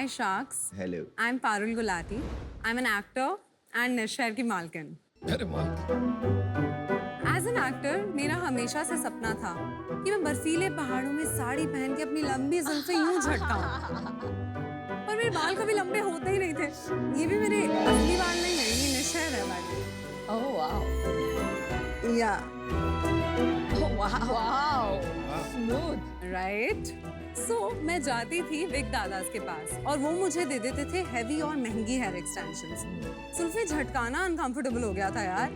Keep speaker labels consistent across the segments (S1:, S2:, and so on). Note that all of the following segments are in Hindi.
S1: Hi Sharks.
S2: Hello.
S1: I'm Parul Gulati. I'm an actor and Nishar की मालकिन.
S3: अरे माँ
S1: As an actor, मेरा हमेशा से सपना था कि मैं बर्फीले पहाड़ों में साड़ी पहन के अपनी लंबी जुल्फें यूं झटकाऊं. पर मेरे बाल कभी लंबे होते ही नहीं थे. ये भी मेरे असली बाल नहीं है, ये निशर है बाल.
S4: Oh wow.
S1: Yeah.
S4: Oh wow. Smooth.
S1: Right? So, मैं जाती थी विग दादास के पास और वो मुझे दे देते थे हेवी और महंगी हेयर एक्सटेंशंस. जुल्फें झटकाना अनकंफर्टेबल हो गया था यार.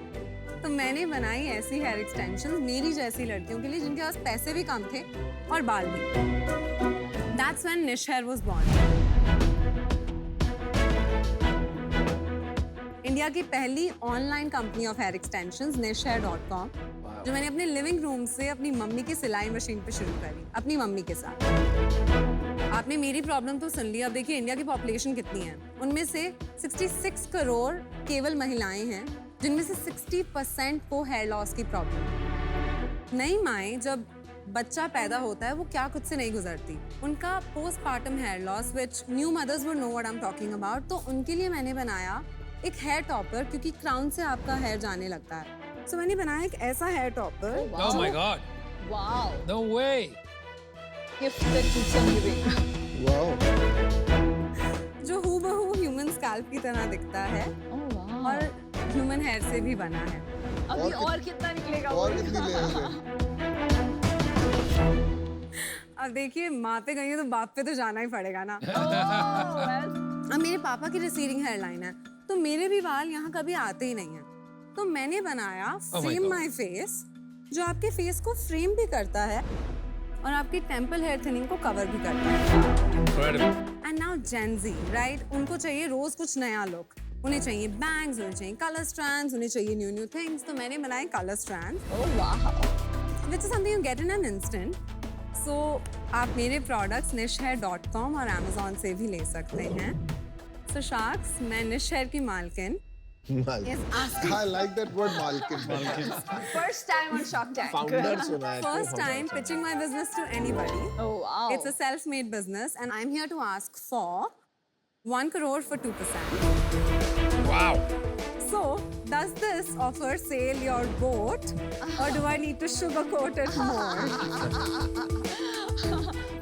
S1: तो मैंने बनाई ऐसी हेयर एक्सटेंशंस मेरी जैसी लड़कियों के लिए जिनके पास पैसे भी कम थे और बाल भी. That's when Nish Hair was born. India की पहली online company of hair extensions nishhair.com, जो मैंने अपने लिविंग रूम से अपनी मम्मी की सिलाई मशीन पे शुरू करी, अपनी मम्मी के साथ. आपने मेरी प्रॉब्लम तो सुन ली. अब देखिए इंडिया की पॉपुलेशन कितनी है. उनमें से 66 करोड़ केवल महिलाएं हैं, जिनमें से 60% को हेयर लॉस की प्रॉब्लम. नई माएँ जब बच्चा पैदा होता है वो क्या खुद से नहीं गुजरती. उनका postpartum hair loss, which new mothers would know what I am talking about. तो उनके लिए मैंने बनाया एक हेयर टॉपर, क्योंकि क्राउन से आपका हेयर जाने लगता है. तो मैंने बनाया एक ऐसा hair topper.
S3: Oh my God.
S4: Wow.
S3: No way.
S4: Gift that keeps on giving.
S2: Wow.
S1: जो हूबहू ह्यूमन स्कैल्प की तरह दिखता है
S4: Oh wow.
S1: और ह्यूमन हेयर से भी बना है.
S4: अभी और कितना निकलेगा?
S2: और कितनी लेयर्स
S1: अब देखिए माँ पे गई है तो बाप पे तो जाना ही पड़ेगा ना.
S4: Oh well.
S1: अब मेरे पापा की रिसीडिंग हेयर लाइन है, तो मेरे भी बाल यहाँ कभी आते ही नहीं हैं. तो मैंने बनाया
S3: my
S1: frame
S3: God.
S1: My face, जो आपके फेस को फ्रेम भी करता है और आपकी टेम्पल हेयर थिनिंग को कवर भी करता है.
S3: Incredible.
S1: And now Gen Z, right? उनको चाहिए रोज कुछ नया लुक. उन्हें चाहिए बैंग्स, उन्हें चाहिए कलर स्ट्रैंड्स, उन्हें चाहिए न्यू थिंग्स. तो मैंने बनाए colour strands,
S4: Oh wow.
S1: which is something you get in an instant. So, आप मेरे प्रोडक्ट्स nishhair.com और Amazon से भी ले सकते हैं. So Sharks, मैं निश हेयर की मालकिन. Yes, ask
S2: I like that word Malkin.
S4: First time on Shark Tank.
S2: Founder सुना है.
S1: first time pitching my business to anybody.
S4: Oh wow.
S1: It's a self-made business and I'm here to ask for 1 crore for 2%.
S3: Wow.
S1: So, does this offer sail your boat or do I need to sugarcoat it more?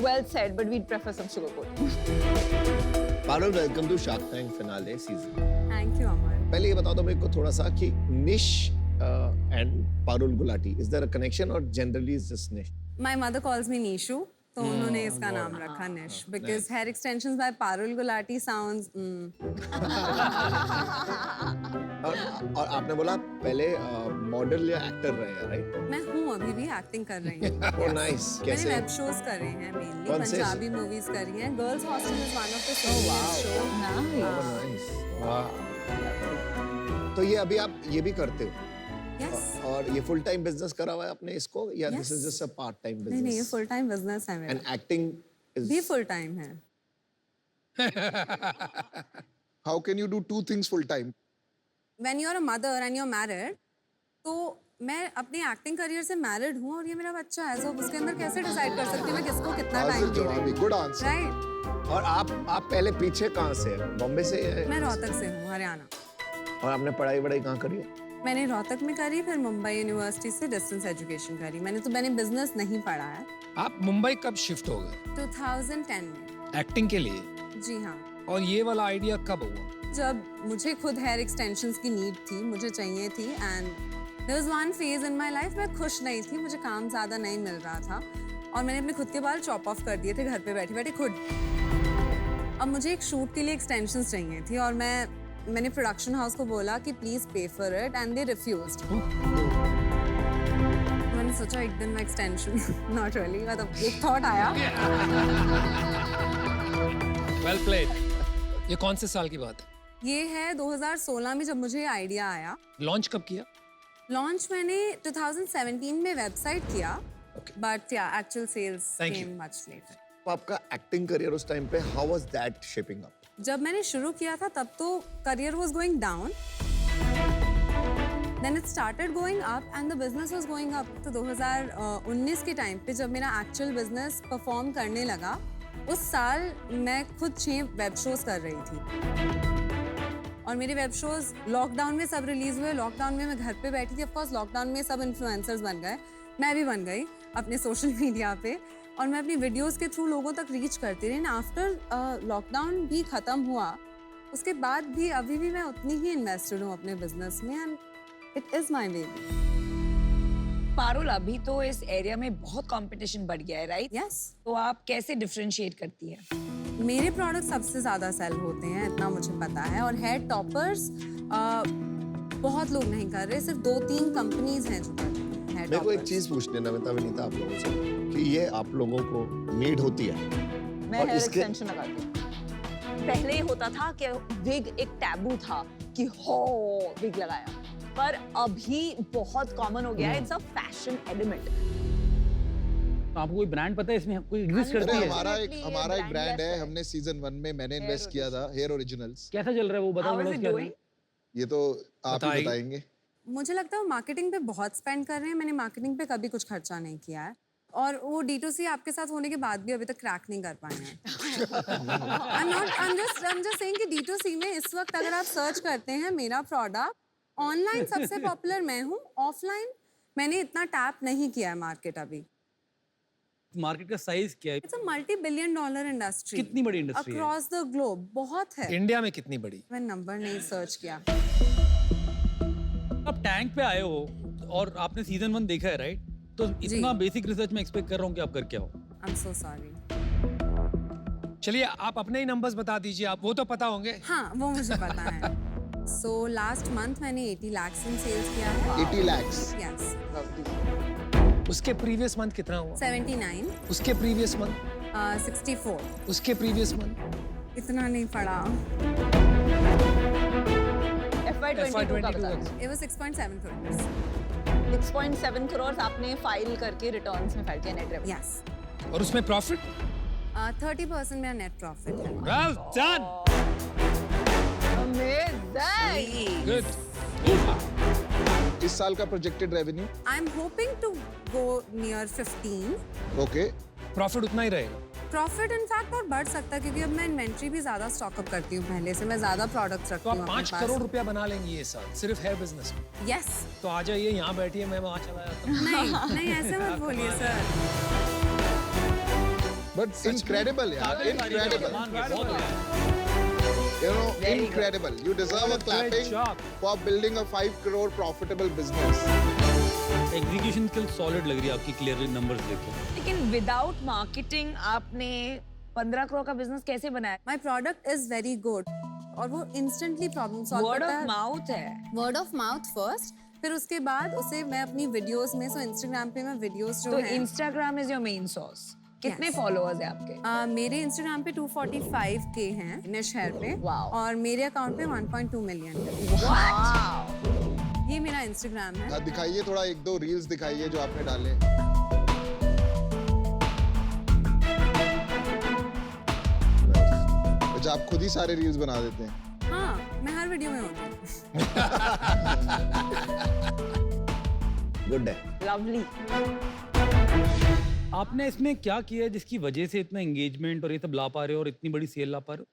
S4: Well said, but we'd prefer some sugar coating.
S2: Parul, welcome to Shark Tank finale season.
S1: Thank you, Amar.
S2: पहले ये बता दो मेरे को थोड़ा सा कि निश and Parul Gulati, is there a connection or generally is just निश?
S1: My mother calls me Nishu, तो उन्होंने इसका नाम रखा निश, because hair extensions by Parul Gulati sounds.
S2: और आपने बोला पहले मॉडल या एक्टर रहे हैं, राइट?
S1: मैं हूँ अभी भी एक्टिंग कर रही हूँ.
S2: Oh nice.
S1: मैंने
S2: कैसे?
S1: वेब शोज करे हैं मेनली,
S2: कौन से?
S1: पंजाबी मूवीज करी हैं. Girls hostel is one of the show.
S4: Nice.
S2: Nice.
S3: Wow.
S2: तो ये अभी आप ये भी करते हो
S1: यस.
S2: और ये फुल टाइम बिजनेस करा हुआ है आपने इसको, या
S1: Yes.
S2: This is just a part time
S1: नहीं नहीं, ये
S2: बिजनेस?
S1: फुल टाइम बिजनेस है
S2: एंड
S1: मेरा.
S2: एक्टिंग इज
S1: भी फुल टाइम है.
S5: How can you do two things full time?
S1: When you are a mother and you are married, तो मैं अपनी एक्टिंग करियर से मैरिड हूँ और ये मेरा बच्चा है, तो उसके अंदर कैसे डिसाइड कर सकती हूँ मैं किसको कितना टाइम
S5: Hazil
S1: दे रही
S5: Jawabi.
S1: हूँ.
S5: Good answer.
S1: राइट.
S2: और आप पहले पीछे कहाँ से हैं? बॉम्बे से हैं?
S1: मैं रोहतक से हूँ, हरियाणा.
S2: और आपने पढ़ाई कहाँ करी है?
S1: मैंने रोहतक में करी, फिर मुंबई यूनिवर्सिटी से डिस्टेंस एजुकेशन करी. मैंने बिजनेस नहीं पढ़ा है.
S3: आप मुंबई कब शिफ्ट हो गए
S1: 2010 में.
S3: एक्टिंग के लिए?
S1: जी हाँ.
S3: और ये वाला आइडिया कब हुआ?
S1: जब मुझे खुद हेयर एक्सटेंशंस की नीड थी, मुझे चाहिए थी, and there was one phase in my life मैं खुश नहीं थी, मुझे काम ज़्यादा नहीं मिल रहा था और मैंने अपने खुद के बाल चॉप ऑफ कर दिए थे घर पे बैठे बैठे खुद. अब मुझे एक शूट के लिए एक्सटेंशंस चाहिए थी और मैंने प्रोडक्शन हाउस को बोला कि प्लीज़ पे for it and they refused. मैंने सोचा एक दिन मैं एक्सटेंशन नॉट रियली, मतलब एक थॉट आया.
S3: Well played. ये कौन से साल की बात है?
S1: ये है 2016 में जब मुझे ये आइडिया आया.
S3: लॉन्च कब किया?
S1: लॉन्च मैंने 2017 में वेबसाइट किया,
S3: Okay.
S1: बट या actual sales
S3: Thank
S1: came
S3: you.
S1: Much later.
S2: तो आपका एक्टिंग करियर उस टाइम पे how was that shaping up?
S1: जब मैंने शुरू किया था तब तो career was going down, then it started going up and the business was going up. तो 2019 के टाइम पे जब मेरा एक्चुअल बिजनेस परफॉर्म करने लगा, उस साल मैं खुद 6 वेब शोज कर रही थी और मेरे वेब शोज लॉकडाउन में सब रिलीज हुए। लॉकडाउन में मैं घर पे बैठी थी। ऑफ कोर्स लॉकडाउन में सब इन्फ्लुएंसर्स बन गए, मैं भी बन गई अपने सोशल मीडिया पे और मैं अपनी वीडियोस के थ्रू लोगों तक रीच करती रही। आफ्टर लॉकडाउन भी ख़त्म हुआ, उसके बाद भी अभी भी मैं उतनी ही इन्वेस्टेड हूँ अपने बिजनेस में and it is my baby.
S6: Parul, अभी तो इस एरिया में बहुत कंपटीशन बढ़ गया है, राइट?
S1: यस।
S6: तो आप कैसे डिफरेंशिएट करती हैं?
S1: मेरे प्रोडक्ट सबसे ज़्यादा सेल होते हैं, इतना मुझे पता है। और हेयर टॉपर्स बहुत लोग नहीं कर रहे, सिर्फ 2-3 कंपनीज हैं जो करती हैं हेयर
S2: मेरे को एक
S1: टॉपर्स।
S2: चीज पूछनी है नमिता विनीता आप लोगों से कि ये आप लोगों को नीड होती है?
S4: मैं
S2: और
S4: हेयर
S2: इसके-
S4: एक्सटेंशन लगाती हूँ। पहले होता था कि विग एक टैबू था कि हो विग लगाया, पर अभी बहुत कॉमन हो गया है। It's a fashion element.
S7: तो आपको कोई ब्रांड पता है इसमें कोई एग्जिस्ट
S5: अरे
S7: करती है?
S5: हमारा एक
S4: Definitely ये
S5: ब्रांड है,
S4: brandless है।
S5: हमने सीजन 1 में मैंने इन्वेस्ट किया था, हेयर ओरिजिनल्स।
S7: कैसा चल रहा है वो बताओ
S6: How is
S7: थोड़ा
S6: it
S7: क्या
S6: doing?
S5: ये तो आप ही
S3: बताइए।
S5: बताएंगे।
S1: मुझे लगता है वो मार्केटिंग पे बहुत स्पेंड कर रहे हैं। मैंने मार्केटिंग पे कभी कुछ खर्चा नहीं किया है और वो D2C आपके साथ होने के बाद भी अभी तक क्रैक नहीं कर पाए हैं। I'm just saying कि D2C में इस वक्त अगर आप सर्च करते हैं मेरा प्रोडक्ट, ऑनलाइन सबसे पॉपुलर मैं हूँ, ऑफलाइन मैंने इतना टैप नहीं किया है मार्केट अभी।
S7: मार्केट का साइज क्या है?
S1: It's a $multi-billion industry.
S7: कितनी बड़ी इंडस्ट्री है?
S1: अक्रॉस द ग्लोब बहुत है।
S3: इंडिया में कितनी बड़ी?
S1: मैं नंबर नहीं सर्च किया।
S7: आप टैंक पे आए हो और आपने सीजन 1 देखा है, राइट? तो इतना बेसिक रिसर्च में एक्सपेक्ट कर रहा हूँ कि आप करके आओ।
S1: I'm so sorry।
S3: चलिए आप अपने ही नंबर्स बता दीजिए, आप वो तो पता होंगे।
S1: हाँ वो मुझे पता है। So last month मैंने 80 lakhs in sales किया है।
S5: 80 lakhs।
S1: Yes।
S3: उसके प्रीवियस मंथ कितना हुआ?
S1: 79,
S3: उसके प्रीवियस मंथ?
S1: 64।
S3: उसके प्रीवियस मंथ?
S1: इतना नहीं पड़ा।
S4: FY22 का बता दो।
S1: It was 6.7 crores।
S4: 6.7 करोड़ आपने फाइल करके रिटर्न्स में फाइल किया नेट रेवेन्यू।
S1: Yes।
S3: और उसमें प्रॉफिट?
S1: 30% मेरा नेट प्रॉफिट है।
S3: Well done,
S4: amazing.
S3: गुड।
S5: इस साल का projected revenue?
S1: I'm hoping to go near 15।
S5: Okay.
S3: Profit उतना ही रहेगा?
S1: प्रॉफिट इनफैक्ट और बढ़ सकता है क्योंकि अब मैं इन्वेंट्री भी ज्यादा स्टॉकअप करती हूँ पहले से। मैं ज्यादा प्रोडक्ट्स
S3: तो
S1: रखती
S3: आप
S1: हूँ
S3: 5 करोड़ रुपया बना लेंगी ये साल सिर्फ हेयर बिजनेस में।
S1: यस।
S3: तो आ जाइए, यहाँ बैठिए, मैं वहाँ चला जाता हूँ।
S1: नहीं नहीं ऐसे मत बोलिए सर।
S5: बट इनक्रेडिबल यार, incredible. You know, incredible. You deserve a clapping
S3: job.
S5: for building a 5 crore profitable business.
S7: Execution skill solid लग रही है आपकी, क्लियर नंबर्स देखे।
S6: लेकिन विदाउट मार्केटिंग आपने 15 करोड़ का बिजनेस कैसे बनाया?
S1: My product is very good और वो इंस्टेंटली प्रॉब्लम सॉल्व
S6: वर्ड
S1: करता
S6: ऑफ
S1: है।
S6: माउथ है।
S1: वर्ड ऑफ माउथ फर्स्ट, फिर उसके बाद उसे मैं अपनी वीडियोस में, सो इंस्टाग्राम पे मैं वीडियोस जो
S6: तो
S1: हैं
S6: Instagram is your main source. कितने
S1: Yes.
S6: फॉलोअर्स है आपके?
S1: मेरे इंस्टाग्राम पे 245K हैं निश हेयर पे।
S6: Wow.
S1: और मेरे अकाउंट पे 1.2 मिलियन है।
S6: वाओ।
S1: ये मेरा इंस्टाग्राम है।
S5: दिखाइए थोड़ा, 1-2 रील्स दिखाइए जो आपने डाले। अच्छा, आप खुद ही सारे रील्स बना देते हैं?
S1: हाँ मैं हर वीडियो में होती हूँ।
S2: गुड है।
S4: लवली।
S7: आपने इसमें क्या किया है जिसकी वजह से इतना एंगेजमेंट और ये सब ला पा रहे हो और इतनी बड़ी सेल ला पा रहे हो?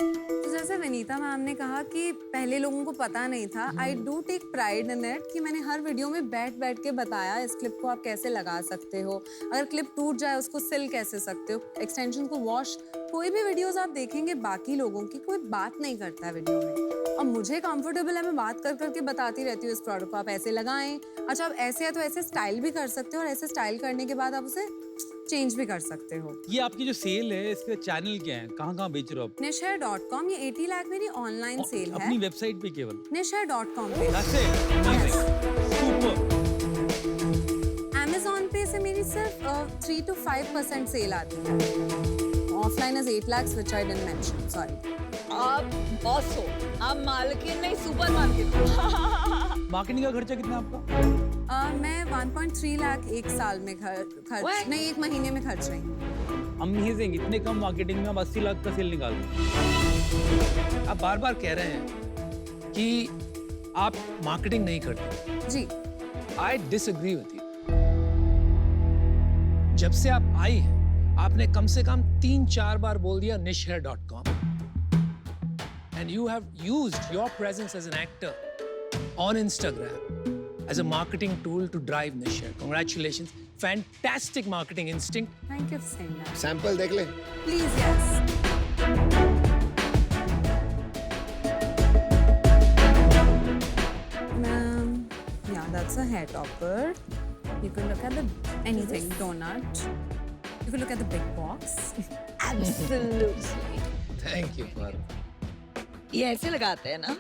S1: तो जैसे विनीता मैम ने कहा कि पहले लोगों को पता नहीं था, I do take pride in it कि मैंने हर वीडियो में बैठ बैठ के बताया इस क्लिप को आप कैसे लगा सकते हो, अगर क्लिप टूट जाए उसको सिल कैसे सकते हो, एक्सटेंशन को वॉश। कोई भी वीडियोस आप देखेंगे बाकी लोगों की, कोई बात नहीं करता है वीडियो में और मुझे कंफर्टेबल है, मैं बात कर करके बताती रहती हूँ इस प्रोडक्ट को आप ऐसे लगाएं। अच्छा आप ऐसे है तो ऐसे स्टाइल भी कर सकते हो और ऐसे स्टाइल करने के बाद आप उसे चेंज भी कर सकते हो।
S7: ये आपकी जो सेल है इसके चैनल क्या है, कहाँ कहाँ बेच रहे हो आप?
S1: nishhair.com, ये 80 लाख मेरी ऑनलाइन सेल है
S7: अपनी वेबसाइट पे केवल?
S1: nishhair.com पे।
S7: That's it. Amazing. Super.
S1: Amazon पे से मेरी सिर्फ 3 to 5% सेल आती है। Offline is 8 lakhs which I didn't mention, sorry।
S4: आप बॉस हो, आप मालकिन नहीं सुपर मार्केट।
S7: मार्केटिंग का खर्चा कितना है आपका?
S1: मैं 1.3 लाख एक साल में खर्च नहीं, एक महीने में खर्च रही हूँ।
S7: अमेजिंग। इतने कम मार्केटिंग में आप 80 लाख का सेल निकाल रहे हो।
S3: आप बार बार कह रहे हैं कि आप मार्केटिंग नहीं करते।
S1: जी
S3: आई डिसएग्री विद यू। जब से आप आई हैं आपने कम से कम 3-4 बार बोल दिया nishhair.com and you have used your presence as an actor on Instagram as a marketing tool to drive Nish Hair. Congratulations. Fantastic marketing instinct.
S1: Thank you for saying that.
S2: Sample देख ले.
S1: Please, yes. Yeah, that's a hair topper. You can look at the anything donut. You can look at the big box.
S4: Absolutely.
S3: Thank you.
S6: ये ऐसे लगाते हैं ना?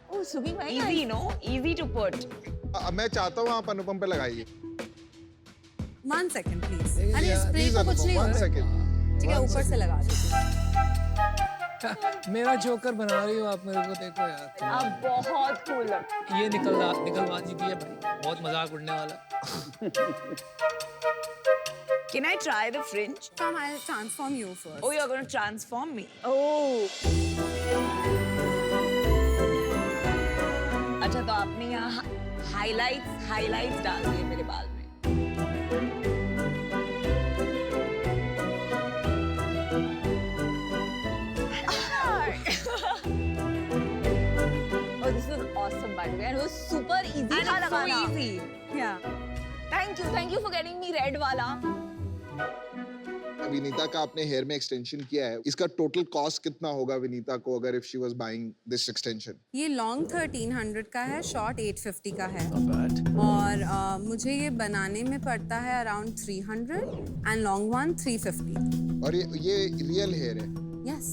S4: Oh, Subi, my
S6: Easy, no? Easy to put.
S5: मैं चाहता हूँ आप अनुपम पे लगाइए.
S1: 1 second, please. अरे स्प्रे
S5: Please
S1: को कुछ
S5: अनुपम,
S1: नहीं
S5: 1
S1: होगा.
S5: second.
S1: ठीक है, ऊपर से लगा दीजिए.
S3: मेरा जोकर बना रही हो आप मेरे को, देखो यार.
S4: अब बहुत cool लगता
S3: ये निकलवा दी है भाई. बहुत मजाक उड़ने वाला.
S6: Can I try the fringe?
S1: Come, I'll transform you first.
S6: Oh, you're going to transform me.
S4: है. Oh.
S6: अच्छा तो आपने यहाँ highlights डाल दिए मेरे बाल में.
S4: Oh, this was awesome by the way. And it was super easy
S6: And
S4: था
S6: it's so
S4: लगाना.
S6: easy.
S1: Yeah.
S4: Thank you for getting me red वाला.
S5: विनीता का आपने हेयर में एक्सटेंशन किया है. इसका टोटल कॉस्ट कितना होगा विनीता को अगर if she was buying this extension?
S1: ये लॉन्ग 1300 का है, शॉर्ट 850 का है.
S3: Not bad.
S1: और मुझे ये बनाने में पड़ता है अराउंड 300 एंड लॉन्ग वन 350.
S5: और ये रियल हेयर है.
S1: यस.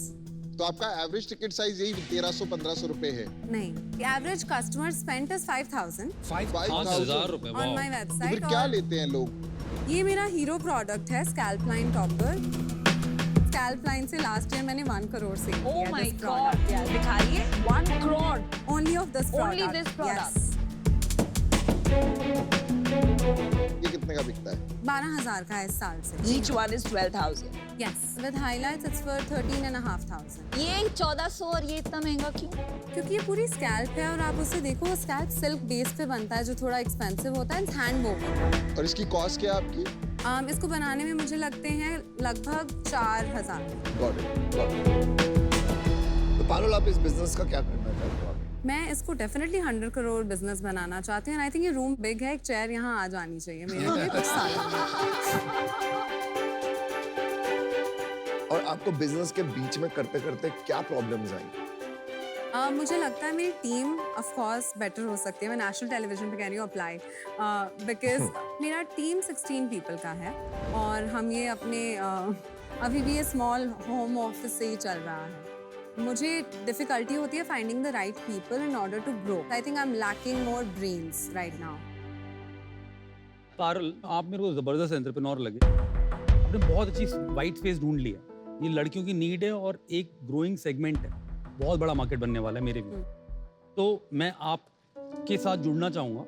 S5: तो आपका एवरेज टिकट साइज यही 1300-1500 रुपए है.
S1: नहीं, एवरेज कस्टमर स्पेंड इज 5000
S7: 5,000 रुपए.
S1: ऑन
S7: वाह.
S1: माय
S5: तो
S1: वेबसाइट.
S5: फिर क्या लेते हैं लोग?
S1: ये मेरा हीरो प्रोडक्ट है, scalp line topper. Scalp line से लास्ट ईयर मैंने 1 करोड़ से
S4: Oh my God. Yeah, दिखाइए. 1 crore.
S1: Only of this product.
S4: Only this product.
S5: ये कितने का बिकता है?
S1: 12,000 का है इस साल से.
S6: Each one is 12,000.
S1: Yes, with highlights it's for 13,500.
S4: ये 1400 और ये इतना महंगा क्यों?
S1: क्योंकि ये पूरी स्कैल्प है और आप उसे देखो, वो स्कैल्प सिल्क बेस पे बनता है जो थोड़ा एक्सपेंसिव होता है. Hand woven.
S5: और इसकी कॉस्ट क्या है आपकी?
S1: इसको बनाने में मुझे लगते हैं लगभग 4,000.
S2: Got it. तो पारुल, आप इस बिजनेस का क्या करना चाहते हो आगे?
S1: मैं इसको डेफिनेटली 100 करोड़ बिजनेस बनाना चाहती हूँ. आई थिंक ये रूम बिग है, एक चेयर यहाँ आ जानी चाहिए मेरे लिए कुछ सालों में.
S2: और आपको बिजनेस के बीच में करते करते क्या प्रॉब्लम्स आई?
S1: मुझे लगता है मेरी टीम ऑफ कोर्स बेटर हो सकती है. मैं नेशनल टेलीविजन पे कह रही हूँ अप्लाई, बिकॉज मेरा टीम 16 पीपल का है और हम ये अपने अभी भी ये स्मॉल होम ऑफिस से ही चल रहा है. मुझे डिफिकल्टी होती है finding the right people in order to grow. I think I am lacking more brains right now.
S7: Parul, आप मेरे को जबरदस्त एंटरप्रेन्योर लगे. आपने बहुत अच्छी वाइट स्पेस ढूंढ लिया. ये लड़कियों की नीड है और एक ग्रोइंग सेगमेंट है. बहुत बड़ा मार्केट बनने वाला है मेरे भी. तो मैं आपके साथ जुड़ना चाहूंगा.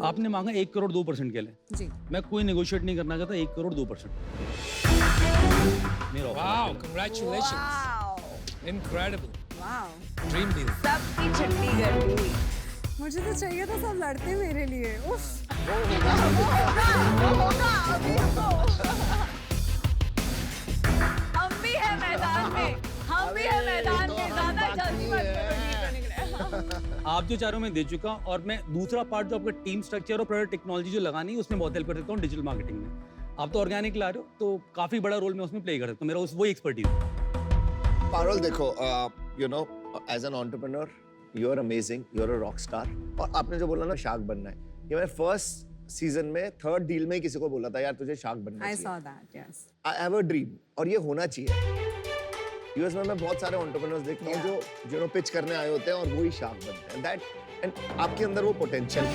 S7: आपने मांगा 1 करोड़ 2% के लिए.
S1: जी.
S7: मैं कोई नेगोशिएट नहीं करना चाहता. 1 करोड़ 2%. मेरा offer
S3: Wow,
S7: है.
S3: congratulations.
S4: Wow.
S3: Incredible.
S1: Wow,
S3: Dream deal.
S4: सबकी छुट्टी कर दी.
S1: मुझे तो चाहिए था सब लड़ते मेरे लिए. उफ.
S4: वो होगा अभी तो. हम भी है मैदान में. हम भी है मैदान में. ज्यादा जल्दी मत करो, जीत निकले.
S7: आप जो चारों में दे चुका और मैं दूसरा पार्ट जो आपका टीम स्ट्रक्चर और प्रोडक्ट टेक्नोलॉजी जो लगानी है उसमें बहुत हेल्प कर देता हूँ डिजिटल मार्केटिंग में. आप तो ऑर्गेनिक ला रहे हो तो काफी बड़ा रोल मैं उसमें प्ले कर सकता हूँ. मेरा वही एक्सपर्टीज है.
S2: पारुल देखो, you know, as an entrepreneur you are amazing, you are a rock star. और आपने जो बोला ना शार्क बनना है, ये मैं फर्स्ट सीजन में 3rd डील में ही किसी को बोला था यार तुझे शार्क बनना
S1: आई
S2: चाहिए.
S1: Saw that. Yes.
S2: I have a dream और ये होना चाहिए. यूएस में मैं बहुत सारे एंटरप्रेन्योर्स देखता हूँ जो पिच करने आए होते हैं और वही शार्क बनते हैं. दैट एंड आपके अंदर वो पोटेंशियल,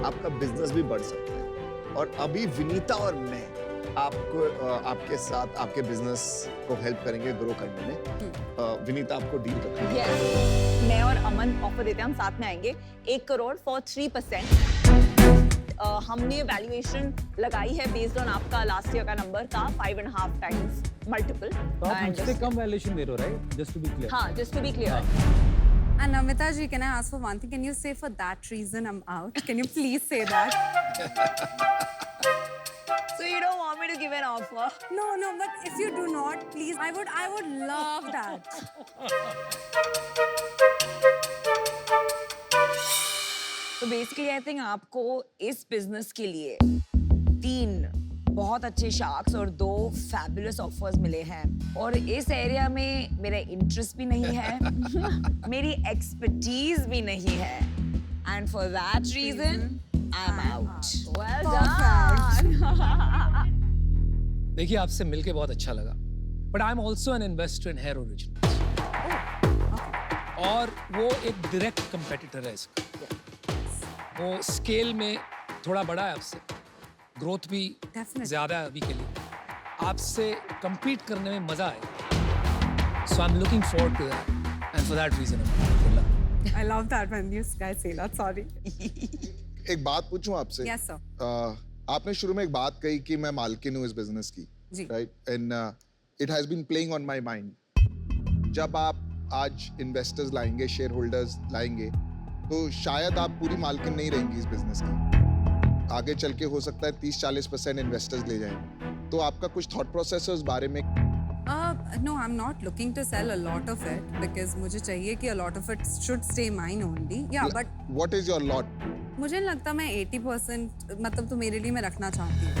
S2: आपका बिजनेस भी बढ़ सकता है. और अभी विनीता और मैं आपको आपके साथ आपके बिजनेस को हेल्प करेंगे ग्रो करने में. विनीता आपको डील करना है.
S4: Yes. मैं और अमन ऑफर देते हैं, हम साथ में आएंगे. 1 करोड़ फॉर 3%. हमने वैल्यूएशन लगाई है बेस्ड ऑन आपका लास्ट ईयर का नंबर था 5.5 टाइम्स मल्टीपल.
S7: तो आप मुझसे कम वैल्यूएशन दे रहे हो, right? Just to be clear.
S4: हाँ, just to be clear.
S1: And Namita ji, can I ask for one thing? Can you say for that reason I'm out? Can you please say that?
S6: So you don't want me to give an offer?
S1: No, but if you do not, please, I would love that.
S6: तो बेसिकली आई थिंक आपको इस बिजनेस के लिए 3 बहुत अच्छे शार्क्स और 2 फैबुलस ऑफर्स मिले हैं और इस एरिया में मेरा इंटरेस्ट भी नहीं है मेरी एक्सपर्टीज भी नहीं है and for that reason I am out well done
S3: देखिए आपसे मिलके बहुत अच्छा लगा but I am also an investor in Hair Originals और वो एक डायरेक्ट कंपेटिटर है इसका वो स्केल में थोड़ा बड़ा है आपसे ग्रोथ भी
S1: Definitely.
S3: ज्यादा है अभी के लिए आपसे compete करने में मजा आए so I'm looking forward to that and for that reason
S1: I love that when you guys say that. Sorry.
S5: एक बात पूछूं आपसे?
S1: Yes, sir.
S5: आपने शुरू में एक बात कही कि मैं मालकिन हूँ इस बिजनेस की,
S1: जी.
S5: Right? And it has been playing on my mind. जब आप आज इन्वेस्टर्स लाएंगे, शेयर होल्डर्स लाएंगे, तो शायद आप पूरी मालकिन नहीं रहेंगी इस बिजनेस की. आगे चल के हो सकता है 30-40% इन्वेस्टर्स ले जाएं. तो आपका कुछ थॉट प्रोसेस है उस बारे में?
S1: No, I'm not looking to sell a lot of it because मुझे चाहिए कि a lot of it should stay mine only. Yeah, but
S5: What is your lot?
S1: मुझे नहीं लगता मैं 80% मतलब तो मेरे लिए मैं रखना चाहती हूँ.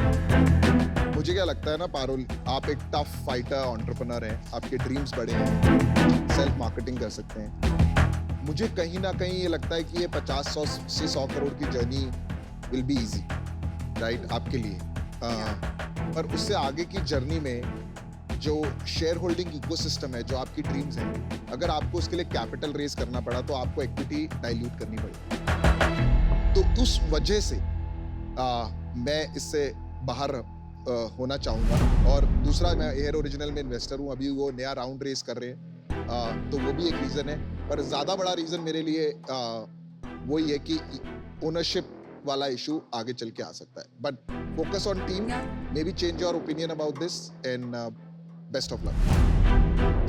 S5: मुझे क्या लगता है ना पारुल, आप एक टफ फाइटर एंटरप्रेन्योर हैं, आपके ड्रीम्स बड़े हैं, सेल्फ मार्केटिंग कर सकते हैं. मुझे कहीं ना कहीं ये लगता है कि ये 50 से 100 करोड़ की journey will be easy, right, आपके लिए. पर उससे आगे की जर्नी में जो शेयर होल्डिंग इकोसिस्टम है, जो आपकी ड्रीम्स हैं, अगर आपको उसके लिए कैपिटल रेज करना पड़ा तो आपको इक्विटी डाइल्यूट करनी पड़ेगी. तो उस वजह से मैं इससे बाहर होना चाहूँगा. और दूसरा, मैं हेयर ओरिजिनल में इन्वेस्टर हूँ, अभी वो नया राउंड रेस कर रहे हैं, तो वो भी एक रीज़न है. पर ज़्यादा बड़ा रीज़न मेरे लिए वही है कि ओनरशिप वाला इशू आगे चल के आ सकता है. But focus on team, may be change your opinion about this and best of luck.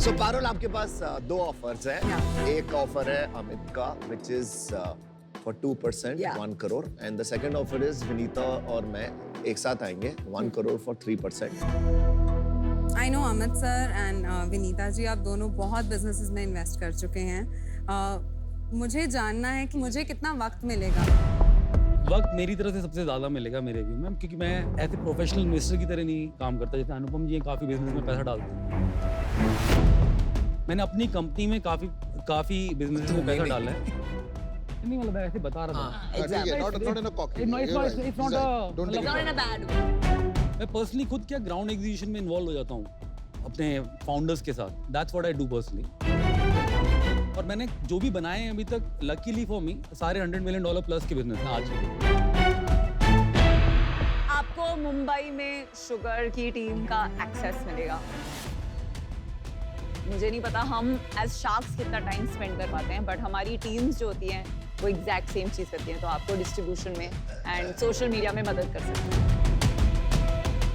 S2: So Parul, आपके पास 2 ऑफर्स हैं. एक ऑफर है अमित का which is for 2% 1 crore and the second offer is Vinita और मैं एक साथ आएंगे 1 crore for 3%.
S1: I know Amit sir and Vinita ji, आप दोनों बहुत बिजनेसेस में इन्वेस्ट कर चुके हैं. मुझे जानना है कि मुझे कितना वक्त मिलेगा.
S7: वक्त मेरी तरफ से सबसे ज़्यादा मिलेगा मेरे व्यू में, क्योंकि मैं ऐसे प्रोफेशनल इन्वेस्टर की तरह नहीं काम करता जैसे अनुपम जी काफ़ी बिजनेस में पैसा डालते हैं. मैंने अपनी कंपनी में काफ़ी बिजनेस में पैसा डाला है. नहीं, मतलब मैं ऐसे बता रहा था. मैं पर्सनली खुद क्या ग्राउंड एग्जीक्यूशन में इन्वॉल्व हो जाता हूँ अपने फाउंडर्स के साथ. That's what I do personally. और मैंने जो भी बनाए हैं अभी तक, लकीली फॉर मी, सारे $100 मिलियन प्लस के बिजनेस हैं आज के.
S4: आपको मुंबई में शुगर की टीम का एक्सेस मिलेगा. मुझे नहीं पता हम एज शार्क्स कितना टाइम स्पेंड कर पाते हैं, बट हमारी टीम्स जो होती हैं वो एग्जैक्ट सेम चीज़ करती हैं. तो आपको डिस्ट्रीब्यूशन में एंड सोशल मीडिया में मदद कर सकते हैं.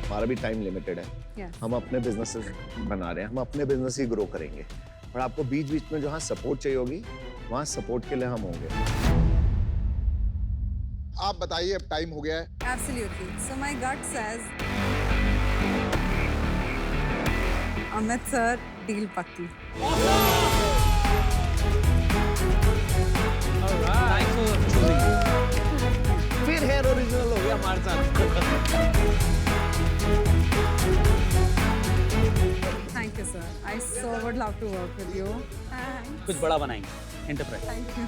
S2: हमारा भी टाइम लिमिटेड है. हम अपने बिजनेसेस बना रहे हैं, हम अपने बिजनेस ही ग्रो करेंगे. और आपको बीच बीच में जहाँ सपोर्ट चाहिए होगी, वहाँ सपोर्ट के लिए हम होंगे.
S5: आप बताइए, अब टाइम हो गया है.
S1: Absolutely. So my gut says Amit sir, deal पक्की.
S7: Thanks for choosing.
S2: फिर हेयर ओरिजिनल हो गया हमारे साथ.
S1: Thank you, sir. I so would love to work with you. Thanks.
S7: कुछ बड़ा बनाएंगे एंटरप्राइज.
S1: Thank you.